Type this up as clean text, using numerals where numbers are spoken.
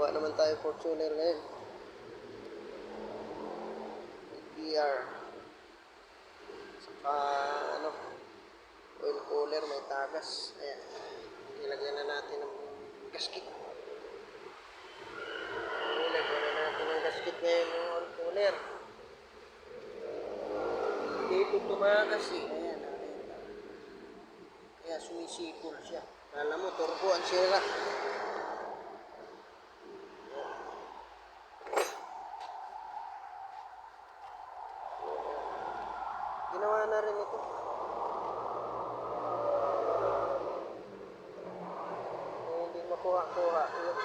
Gawa naman tayo Fortuner ngayon. PR. Saka ano, oil cooler, may tagas. Ayan. Ilagyan na natin ng gasket. Ilagyan na natin ng gasket ngayon ng oil cooler. Dito tumakas eh. Ayan, nakita. Kaya sumisipol siya. Kala mo, turbo ang sira. Ginawa na rin ito. Hindi makuha-kuha yung